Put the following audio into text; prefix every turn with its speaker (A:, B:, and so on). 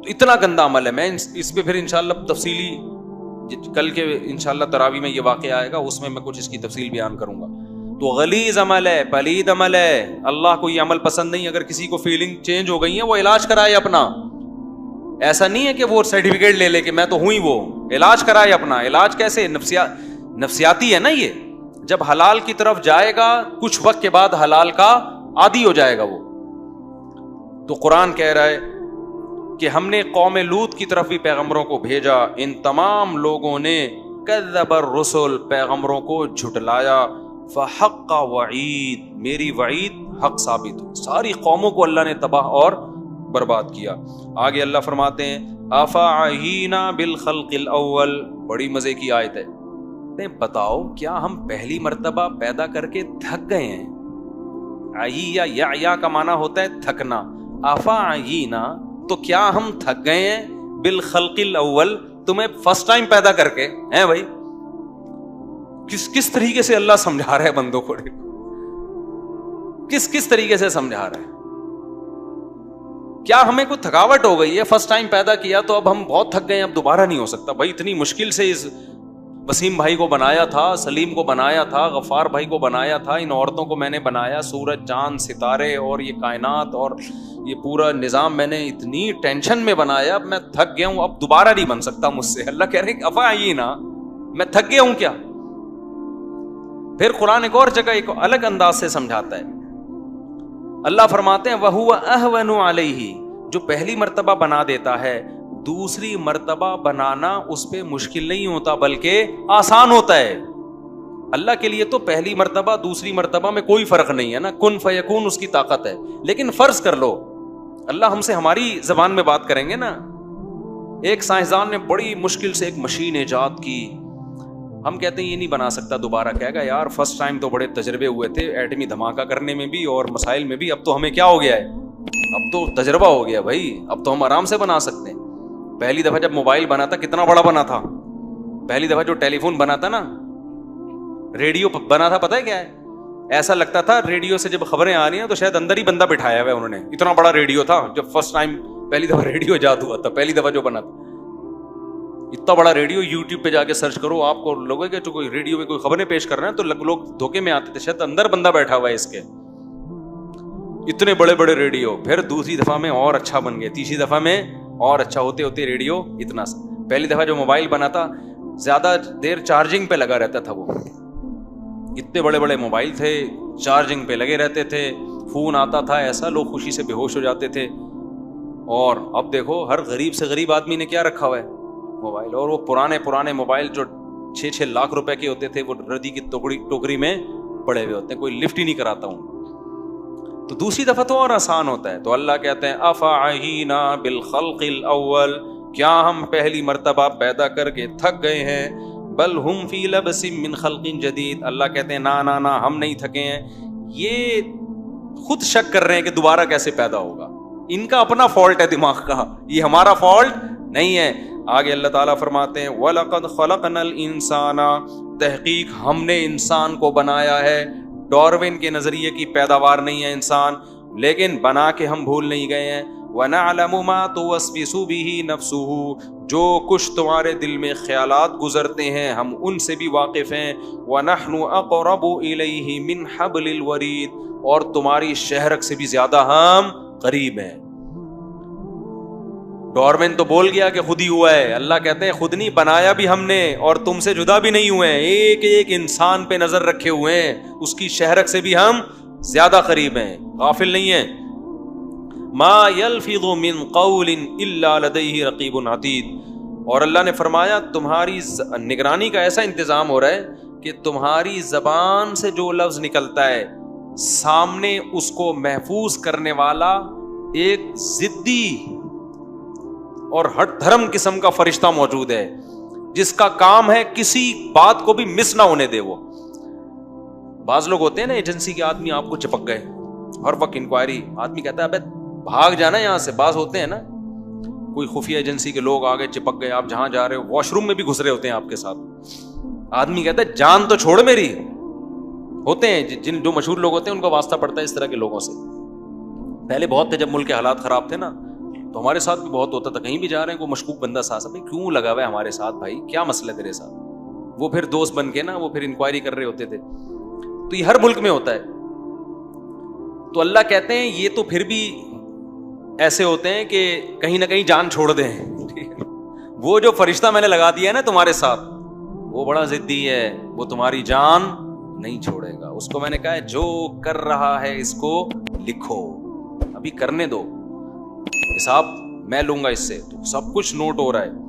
A: تو اتنا گندا عمل ہے. میں اس پہ پھر انشاءاللہ تفصیلی کل کے انشاءاللہ تراویح میں یہ واقعہ آئے گا, اس میں کچھ اس کی تفصیل بیان کروں گا. تو غلیظ عمل ہے, پلید عمل ہے, اللہ کو یہ عمل پسند نہیں. اگر کسی کو فیلنگ چینج ہو گئی ہے وہ علاج کرائے اپنا. ایسا نہیں ہے کہ وہ سرٹیفکیٹ لے لے کہ میں تو ہوں ہی, وہ علاج کرائے اپنا. علاج کیسے؟ نفسیاتی ہے نا یہ. جب حلال کی طرف جائے گا کچھ وقت کے بعد حلال کا عادی ہو جائے گا وہ. تو قرآن کہہ رہا ہے کہ ہم نے قوم لوط کی طرف بھی پیغمبروں کو بھیجا, ان تمام لوگوں نے کذب الرسل, پیغمبروں کو جھٹلایا. فحق وعید, میری وعید حق ثابت ہو. ساری قوموں کو اللہ نے تباہ اور برباد کیا. آگے اللہ فرماتے ہیں افعینا بالخلق الاول, بڑی مزے کی آیت ہے. بتاؤ کیا ہم پہلی مرتبہ پیدا کر کے تھک گئے ہیں؟ یا کا معنی ہوتا ہے تھکنا. افعینا, تو کیا ہم تھک گئے ہیں بالخلق الاول, تمہیں فرسٹ ٹائم پیدا کر کے ہیں بھائی. کس طریقے سے اللہ سمجھا رہا ہے بندوں کو, کس طریقے سے سمجھا رہا ہے. کیا ہمیں کوئی تھکاوٹ ہو گئی ہے؟ فرسٹ ٹائم پیدا کیا تو اب ہم بہت تھک گئے ہیں, اب دوبارہ نہیں ہو سکتا. بھائی اتنی مشکل سے اس وسیم بھائی کو بنایا تھا, سلیم کو بنایا تھا, غفار بھائی کو بنایا تھا, ان عورتوں کو میں نے بنایا, سورج چاند ستارے اور یہ کائنات اور یہ پورا نظام میں نے اتنی ٹینشن میں بنایا, اب میں تھک گیا ہوں, اب دوبارہ نہیں بن سکتا مجھ سے. اللہ کہہ رہے ہیں افعینا, میں تھک گیا ہوں کیا. پھر قرآن ایک اور جگہ ایک الگ انداز سے سمجھاتا ہے. اللہ فرماتے ہیں وَهُوَ أَهْوَنُ عَلَيْهِ, جو پہلی مرتبہ بنا دیتا ہے دوسری مرتبہ بنانا اس پہ مشکل نہیں ہوتا بلکہ آسان ہوتا ہے. اللہ کے لیے تو پہلی مرتبہ دوسری مرتبہ میں کوئی فرق نہیں ہے نا, کن فیکون اس کی طاقت ہے. لیکن فرض کر لو اللہ ہم سے ہماری زبان میں بات کریں گے نا. ایک سائنسدان نے بڑی مشکل سے ایک مشین ایجاد کی, ہم کہتے ہیں یہ نہیں بنا سکتا دوبارہ. کہے گا یار فرسٹ ٹائم تو بڑے تجربے ہوئے تھے ایٹمی دھماکہ کرنے میں بھی اور مسائل میں بھی, اب تو ہمیں کیا ہو گیا ہے, اب تو تجربہ ہو گیا بھائی, اب تو ہم آرام سے بنا سکتے ہیں. پہلی دفعہ جب موبائل بنا تھا کتنا بڑا بنا تھا, پہلی دفعہ جو ٹیلی فون بنا تھا نا, ریڈیو بنا تھا, پتہ ہے کیا ہے, ایسا لگتا تھا ریڈیو سے جب خبریں آ رہی ہیں تو شاید اندر ہی بندہ بٹھایا ہوا ہے انہوں نے, اتنا بڑا ریڈیو تھا جب فرسٹ ٹائم پہلی دفعہ ریڈیو ایجاد ہوا تھا, پہلی دفعہ جو بنا تھا. اتنا بڑا ریڈیو, یوٹیوب پہ جا کے سرچ کرو, آپ کو لوگوں کے جو کوئی ریڈیو میں کوئی خبریں پیش کر رہے ہیں تو لوگ دھوکے میں آتے تھے, شاید اندر بندہ بیٹھا ہوا ہے اس کے. اتنے بڑے بڑے ریڈیو, پھر دوسری دفعہ میں اور اچھا بن گئے, تیسری دفعہ میں اور اچھا ہوتے ہوتے ریڈیو اتنا سا. پہلی دفعہ جو موبائل بنا تھا زیادہ دیر چارجنگ پہ لگا رہتا تھا, وہ اتنے بڑے بڑے موبائل تھے, چارجنگ پہ لگے رہتے تھے, فون آتا تھا ایسا لوگ خوشی سے بے ہوش ہو جاتے تھے. اور اب دیکھو ہر غریب سے غریب آدمی نے کیا رکھا ہوا ہے, موبائل. اور وہ پرانے موبائل جو 6 لاکھ روپے کے ہوتے تھے وہ ردی کی ٹوکری میں پڑے ہوئے ہوتے ہیں, کوئی لفٹ ہی نہیں کراتا ہوں. تو دوسری دفعہ تو اور آسان ہوتا ہے. تو اللہ کہتے ہیں افعینا بالخلق الاول, کیا ہم پہلی مرتبہ پیدا کر کے تھک گئے ہیں, بل ہم فی لبس من خلق جدید. اللہ کہتے ہیں نا ہم نہیں تھکے ہیں, یہ خود شک کر رہے ہیں کہ دوبارہ کیسے پیدا ہوگا. ان کا اپنا فالٹ ہے دماغ کا, یہ ہمارا فالٹ نہیں ہے. آگے اللہ تعالیٰ فرماتے ہیں وَلَقَدْ خَلَقْنَا الْإِنسَانَ, تحقیق ہم نے انسان کو بنایا ہے. ڈاروین کے نظریے کی پیداوار نہیں ہے انسان, لیکن بنا کے ہم بھول نہیں گئے ہیں. وَنَعْلَمُ مَا تُوَسْوِسُ بِهِ نَفْسُهُ, جو کچھ تمہارے دل میں خیالات گزرتے ہیں ہم ان سے بھی واقف ہیں. وَنَحْنُ أَقْرَبُ إِلَيْهِ مِنْ حَبْلِ الْوَرِيدِ, اور تمہاری شہرک سے بھی زیادہ ہم قریب ہیں. ڈارون تو بول گیا کہ خود ہی ہوا ہے, اللہ کہتے ہیں خود نہیں, بنایا بھی ہم نے اور تم سے جدا بھی نہیں ہوئے ہیں. ایک ایک انسان پہ نظر رکھے ہوئے ہیں, اس کی شہرک سے بھی ہم زیادہ قریب ہیں, غافل نہیں ہیں. ما یلفظ من قول الا لدیہ رقیب عتید, اور اللہ نے فرمایا تمہاری نگرانی کا ایسا انتظام ہو رہا ہے کہ تمہاری زبان سے جو لفظ نکلتا ہے سامنے اس کو محفوظ کرنے والا ایک ضدی اور ہٹ دھرم قسم کا فرشتہ موجود ہے, جس کا کام ہے کسی بات کو بھی مس نہ ہونے دے. وہ بعض لوگ ہوتے ہیں نا ایجنسی کے آدمی, آپ کو چپک گئے ہر وقت انکوائری, آدمی کہتا ہے ابے بھاگ جانا یہاں سے. بعض ہوتے ہیں نا کوئی خفیہ ایجنسی کے لوگ آگے چپک گئے, آپ جہاں جا رہے ہو واش روم میں بھی گھس رہے ہوتے ہیں آپ کے ساتھ, آدمی کہتا ہے جان تو چھوڑ میری. ہوتے ہیں جو مشہور لوگ ہوتے ہیں ان کا واسطہ پڑتا ہے اس طرح کے لوگوں سے. پہلے بہت تھے جب ملک کے حالات خراب تھے نا, تو ہمارے ساتھ بھی بہت ہوتا تھا, کہیں بھی جا رہے ہیں کوئی مشکوک بندہ ساتھ, بھائی کیوں لگا ہوا ہے ہمارے ساتھ, بھائی کیا مسئلہ ہے تیرے ساتھ, وہ پھر دوست بن کے نا وہ پھر انکوائری کر رہے ہوتے تھے. تو یہ ہر ملک میں ہوتا ہے. تو اللہ کہتے ہیں یہ تو پھر بھی ایسے ہوتے ہیں کہ کہیں نہ کہیں جان چھوڑ دیں. وہ جو فرشتہ میں نے لگا دیا ہے نا تمہارے ساتھ, وہ بڑا ضدی ہے, وہ تمہاری جان نہیں چھوڑے گا. اس کو میں نے کہا ہے جو کر رہا ہے اس کو لکھو, ابھی کرنے دو, حساب میں لوں گا اس سے. تو سب کچھ نوٹ ہو رہا ہے.